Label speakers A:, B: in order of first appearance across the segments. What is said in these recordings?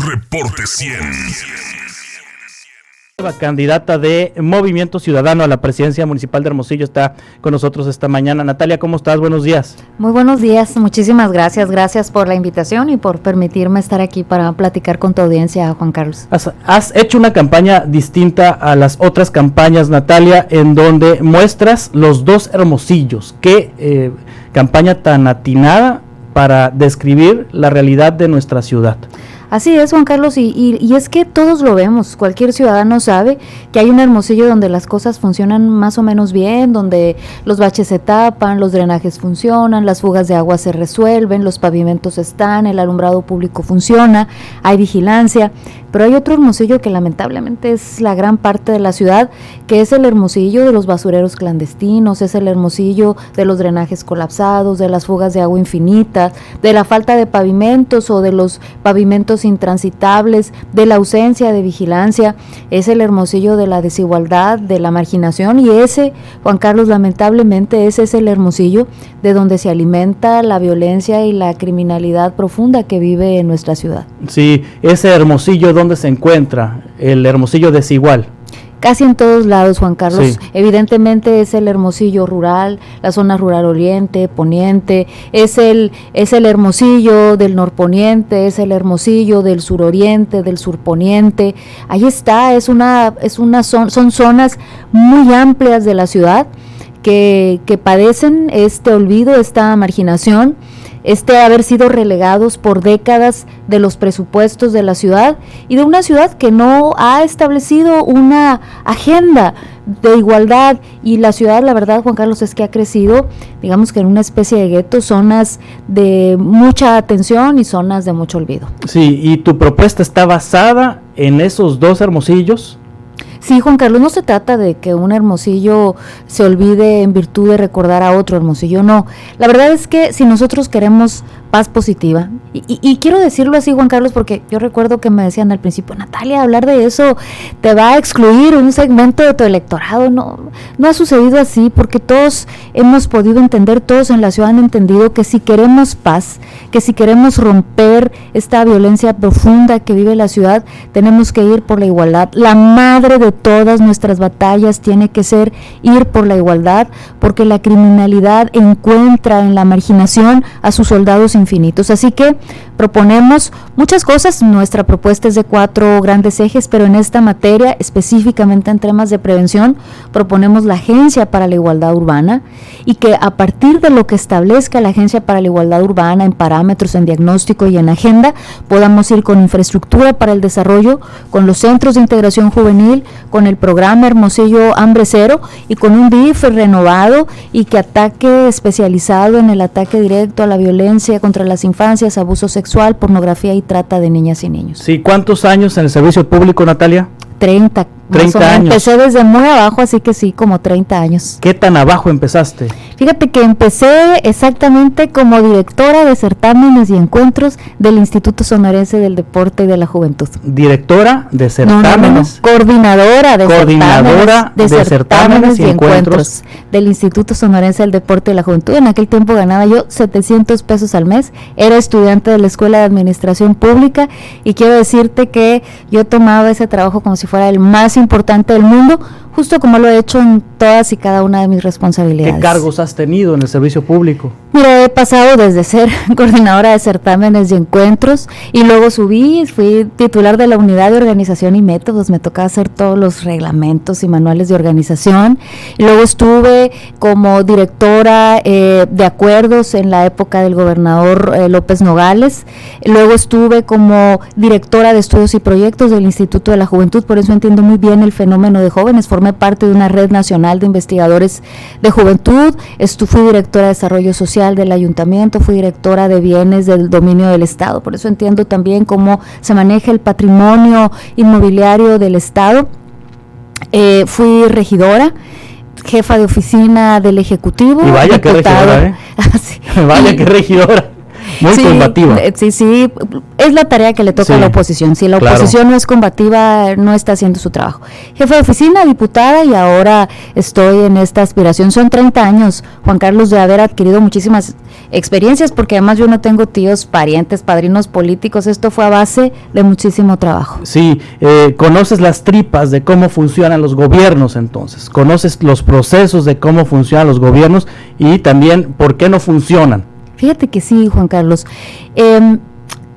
A: Reporte 100.
B: La candidata de Movimiento Ciudadano a la presidencia municipal de Hermosillo está con nosotros esta mañana. Natalia, ¿cómo estás? Buenos días.
C: Muy buenos días, muchísimas gracias. Gracias por la invitación y por permitirme estar aquí para platicar con tu audiencia, Juan Carlos.
B: Has hecho una campaña distinta a las otras campañas, Natalia, en donde muestras los dos Hermosillos. Qué campaña tan atinada para describir la realidad de nuestra ciudad.
C: Así es, Juan Carlos, y es que todos lo vemos, cualquier ciudadano sabe que hay un Hermosillo donde las cosas funcionan más o menos bien, donde los baches se tapan, los drenajes funcionan, las fugas de agua se resuelven, los pavimentos están, el alumbrado público funciona, hay vigilancia, pero hay otro Hermosillo que lamentablemente es la gran parte de la ciudad, que es el Hermosillo de los basureros clandestinos, es el Hermosillo de los drenajes colapsados, de las fugas de agua infinitas, de la falta de pavimentos o de los pavimentos intransitables, de la ausencia de vigilancia, es el Hermosillo de la desigualdad, de la marginación, y ese, Juan Carlos, lamentablemente ese es el Hermosillo de donde se alimenta la violencia y la criminalidad profunda que vive en nuestra ciudad.
B: Sí, ese Hermosillo, ¿dónde se encuentra? El Hermosillo desigual.
C: Casi en todos lados, Juan Carlos.
B: Sí.
C: Evidentemente es el Hermosillo rural, la zona rural oriente, poniente, es el Hermosillo del norponiente, es el Hermosillo del suroriente, del surponiente. Ahí está, son zonas muy amplias de la ciudad que padecen este olvido, esta marginación, haber sido relegados por décadas de los presupuestos de la ciudad y de una ciudad que no ha establecido una agenda de igualdad, y la ciudad, la verdad, Juan Carlos, es que ha crecido, digamos que en una especie de gueto, zonas de mucha atención y zonas de mucho olvido.
B: Sí, y tu propuesta está basada en esos dos Hermosillos.
C: Sí, Juan Carlos, no se trata de que un Hermosillo se olvide en virtud de recordar a otro Hermosillo, no. La verdad es que si nosotros queremos paz positiva, y quiero decirlo así, Juan Carlos, porque yo recuerdo que me decían al principio, Natalia, hablar de eso te va a excluir un segmento de tu electorado. No ha sucedido así, porque todos hemos podido entender, todos en la ciudad han entendido que si queremos paz, que si queremos romper esta violencia profunda que vive la ciudad, tenemos que ir por la igualdad. La madre de todas nuestras batallas tiene que ser ir por la igualdad, porque la criminalidad encuentra en la marginación a sus soldados infinitos. Así que proponemos muchas cosas. Nuestra propuesta es de 4 grandes ejes, pero en esta materia, específicamente en temas de prevención, proponemos la Agencia para la Igualdad Urbana, y que a partir de lo que establezca la Agencia para la Igualdad Urbana en parámetros, en diagnóstico y en agenda, podamos ir con infraestructura para el desarrollo, con los centros de integración juvenil, con el programa Hermosillo Hambre Cero y con un DIF renovado y que ataque especializado en el ataque directo a la violencia contra las infancias, abuso sexual, pornografía y trata de niñas y niños.
B: Sí, ¿cuántos años en el servicio público, Natalia?
C: 30 años. Empecé desde muy abajo, así que sí, como 30 años.
B: ¿Qué tan abajo empezaste?
C: Fíjate que empecé exactamente como directora de certámenes y encuentros del Instituto Sonorense del Deporte y de la Juventud.
B: ¿Directora de certámenes?
C: No. Coordinadora de certámenes y encuentros del Instituto Sonorense del Deporte y la Juventud. En aquel tiempo ganaba yo 700 pesos al mes, era estudiante de la Escuela de Administración Pública, y quiero decirte que yo tomaba ese trabajo como si fuera el más importante del mundo, justo como lo he hecho en todas y cada una de mis responsabilidades.
B: ¿Qué cargos has tenido en el servicio público?
C: Mira, he pasado desde ser coordinadora de certámenes y encuentros, y luego fui titular de la unidad de organización y métodos, me tocaba hacer todos los reglamentos y manuales de organización, y luego estuve como directora de acuerdos en la época del gobernador López Nogales, luego estuve como directora de estudios y proyectos del Instituto de la Juventud, por eso entiendo muy bien el fenómeno de jóvenes, formé parte de una red nacional de investigadores de juventud, fui directora de desarrollo social del ayuntamiento, fui directora de bienes del dominio del Estado, por eso entiendo también cómo se maneja el patrimonio inmobiliario del Estado. Fui regidora, jefa de oficina del Ejecutivo.
B: Y vaya que regidora,
C: Sí.
B: Vaya que regidora. Muy combativa.
C: Sí, es la tarea que le toca a la oposición. Si la oposición no es combativa, no está haciendo su trabajo. Jefe de oficina, diputada, y ahora estoy en esta aspiración. Son 30 años, Juan Carlos, de haber adquirido muchísimas experiencias, porque además yo no tengo tíos, parientes, padrinos políticos. Esto fue a base de muchísimo trabajo.
B: Sí, conoces las tripas de cómo funcionan los gobiernos, entonces conoces los procesos de cómo funcionan los gobiernos y también por qué no funcionan.
C: Fíjate que sí, Juan Carlos.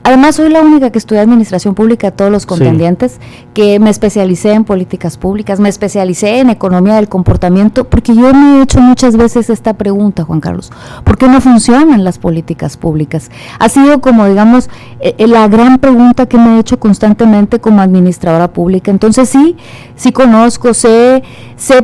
C: Además, soy la única que estudié administración pública, todos los contendientes, que me especialicé en políticas públicas, me especialicé en economía del comportamiento, porque yo me he hecho muchas veces esta pregunta, Juan Carlos, ¿por qué no funcionan las políticas públicas? Ha sido como, digamos, la gran pregunta que me he hecho constantemente como administradora pública. Entonces sí conozco, sé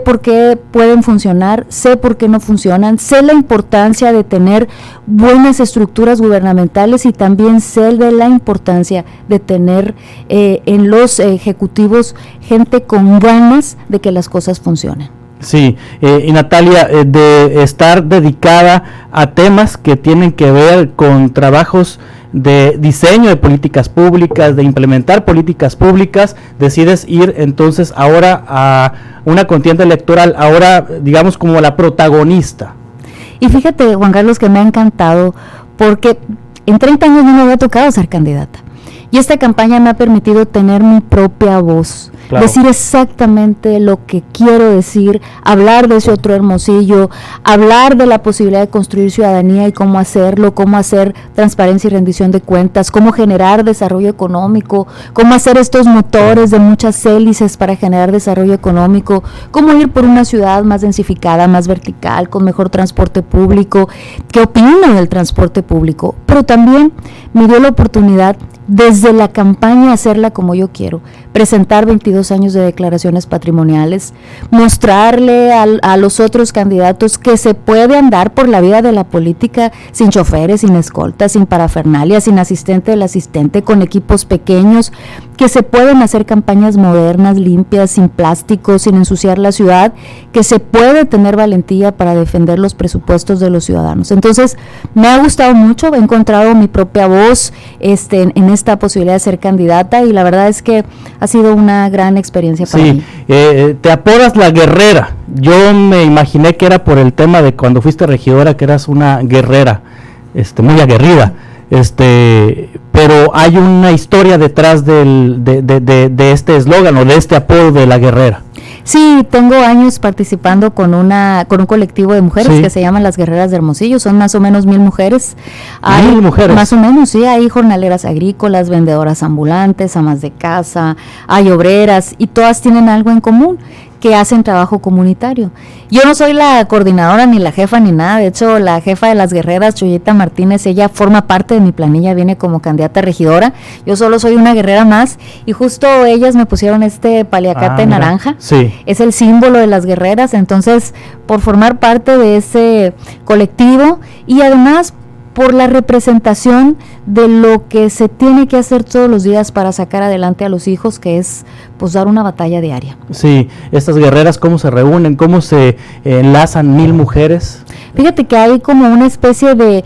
C: por qué pueden funcionar, sé por qué no funcionan, sé la importancia de tener buenas estructuras gubernamentales y también sé de la importancia de tener en los ejecutivos gente con ganas de que las cosas funcionen.
B: Sí, y Natalia, de estar dedicada a temas que tienen que ver con trabajos de diseño de políticas públicas, de implementar políticas públicas, decides ir entonces ahora a una contienda electoral, ahora digamos como la protagonista.
C: Y fíjate, Juan Carlos, que me ha encantado, porque en 30 años no me había tocado ser candidata. Y esta campaña me ha permitido tener mi propia voz, claro, decir exactamente lo que quiero decir, hablar de ese otro Hermosillo, hablar de la posibilidad de construir ciudadanía y cómo hacerlo, cómo hacer transparencia y rendición de cuentas, cómo generar desarrollo económico, cómo hacer estos motores de muchas hélices para generar desarrollo económico, cómo ir por una ciudad más densificada, más vertical, con mejor transporte público, qué opino del transporte público, pero también me dio la oportunidad desde la campaña hacerla como yo quiero, presentar 22 años de declaraciones patrimoniales, mostrarle a los otros candidatos que se puede andar por la vida de la política sin choferes, sin escoltas, sin parafernalia, sin asistente del asistente, con equipos pequeños, que se pueden hacer campañas modernas, limpias, sin plástico, sin ensuciar la ciudad, que se puede tener valentía para defender los presupuestos de los ciudadanos. Entonces, me ha gustado mucho, he encontrado mi propia voz en esta posibilidad de ser candidata y la verdad es que ha sido una gran experiencia para mí.
B: Te apodas la guerrera. Yo me imaginé que era por el tema de cuando fuiste regidora, que eras una guerrera, muy aguerrida. Pero hay una historia detrás de este eslogan o de este apodo de la guerrera.
C: Sí, tengo años participando con un colectivo de mujeres que se llaman las Guerreras de Hermosillo, son más o menos 1,000 mujeres. Hay
B: 1,000 mujeres.
C: Más o menos, sí, hay jornaleras agrícolas, vendedoras ambulantes, amas de casa, hay obreras y todas tienen algo en común, que hacen trabajo comunitario. Yo no soy la coordinadora ni la jefa ni nada, de hecho la jefa de las guerreras, Chuyita Martínez, ella forma parte de mi planilla, viene como candidata a regidora, yo solo soy una guerrera más y justo ellas me pusieron este paliacate naranja, es el símbolo de las guerreras, entonces por formar parte de ese colectivo y además por la representación de lo que se tiene que hacer todos los días para sacar adelante a los hijos, que es pues dar una batalla diaria.
B: Sí, estas guerreras, ¿cómo se reúnen? ¿Cómo se enlazan 1,000 mujeres?
C: Fíjate que hay como una especie de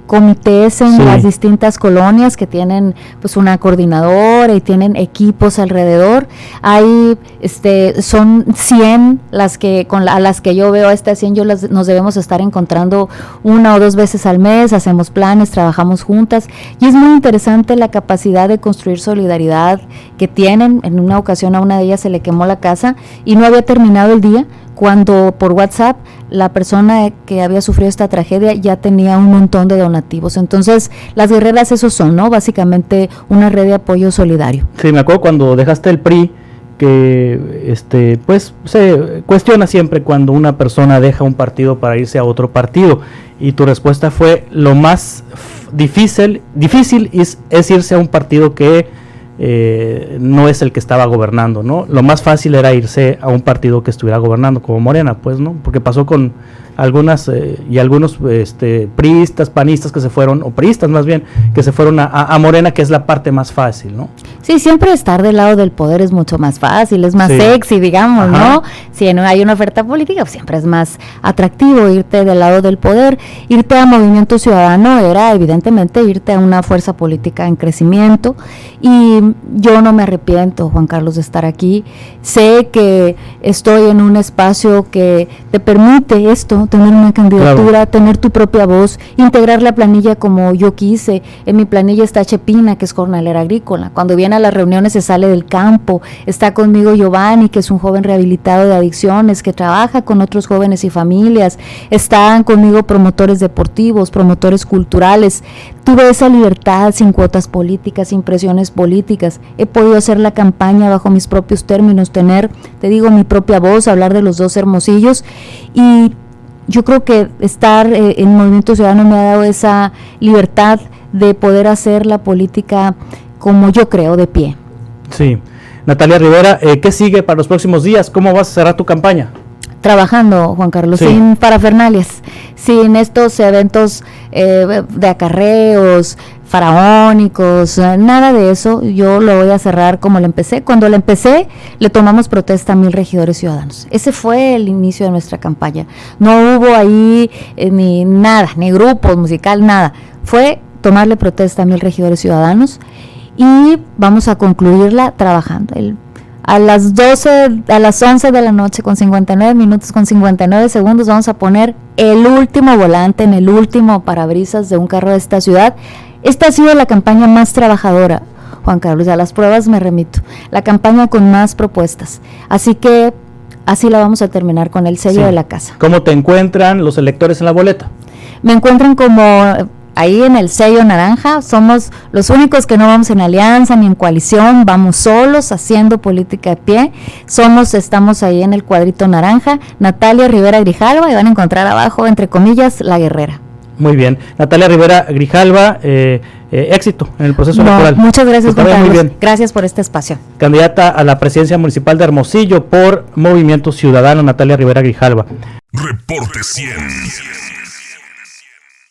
C: comités en las distintas colonias que tienen pues una coordinadora y tienen equipos alrededor. Hay son 100 las que a las que yo veo, a estas 100 nos debemos estar encontrando 1 o 2 veces al mes, hacemos planes, trabajamos juntas y es muy interesante la capacidad de construir solidaridad que tienen. En una ocasión a una de ellas se le quemó la casa y no había terminado el día cuando por WhatsApp la persona que había sufrido esta tragedia ya tenía un montón de donativos. Entonces, las guerreras esos son, ¿no? Básicamente una red de apoyo solidario.
B: Sí, me acuerdo cuando dejaste el PRI, que pues se cuestiona siempre cuando una persona deja un partido para irse a otro partido, y tu respuesta fue: lo más difícil es irse a un partido que no es el que estaba gobernando, ¿no? Lo más fácil era irse a un partido que estuviera gobernando, como Morena, pues, ¿no? Porque pasó con algunos priistas, panistas que se fueron, o priistas más bien, que se fueron a Morena, que es la parte más fácil, ¿no?
C: Sí, siempre estar del lado del poder es mucho más fácil, es más sexy, digamos, ajá, ¿no? Si no hay una oferta política, pues siempre es más atractivo irte del lado del poder. Irte a Movimiento Ciudadano era evidentemente irte a una fuerza política en crecimiento, y yo no me arrepiento, Juan Carlos, de estar aquí. Sé que estoy en un espacio que te permite esto, tener una candidatura, claro, tener tu propia voz, integrar la planilla como yo quise. En mi planilla está Chepina, que es jornalera agrícola. Cuando viene a las reuniones se sale del campo. Está conmigo Giovanni, que es un joven rehabilitado de adicciones, que trabaja con otros jóvenes y familias. Están conmigo promotores deportivos, promotores culturales. Tuve esa libertad, sin cuotas políticas, sin presiones políticas. He podido hacer la campaña bajo mis propios términos, tener, te digo, mi propia voz, hablar de los dos Hermosillos, y yo creo que estar en Movimiento Ciudadano me ha dado esa libertad de poder hacer la política como yo creo, de pie.
B: Sí. Natalia Rivera, ¿qué sigue para los próximos días? ¿Cómo vas a cerrar tu campaña?
C: Trabajando, Juan Carlos, sí, sin parafernalias, sin estos eventos de acarreos faraónicos, nada de eso. Yo lo voy a cerrar como lo empecé. Cuando lo empecé, le tomamos protesta a 1000 regidores ciudadanos. Ese fue el inicio de nuestra campaña. No hubo ahí ni nada, ni grupos musical, nada. Fue tomarle protesta a 1000 regidores ciudadanos, y vamos a concluirla trabajando. A las 11 de la noche con 59 minutos, con 59 segundos, vamos a poner el último volante en el último parabrisas de un carro de esta ciudad. Esta ha sido la campaña más trabajadora, Juan Carlos, a las pruebas me remito, la campaña con más propuestas. Así que así la vamos a terminar, con el sello de la casa.
B: ¿Cómo te encuentran los electores en la boleta?
C: Me encuentran como ahí en el sello naranja. Somos los únicos que no vamos en alianza ni en coalición, vamos solos haciendo política de pie. Estamos ahí en el cuadrito naranja, Natalia Rivera Grijalva, y van a encontrar abajo, entre comillas, La Guerrera.
B: Muy bien. Natalia Rivera Grijalva, éxito en el proceso electoral.
C: Muchas gracias, Juan Carlos. Muy bien. Gracias por este espacio.
B: Candidata a la presidencia municipal de Hermosillo por Movimiento Ciudadano, Natalia Rivera Grijalva.
A: Reporte 100.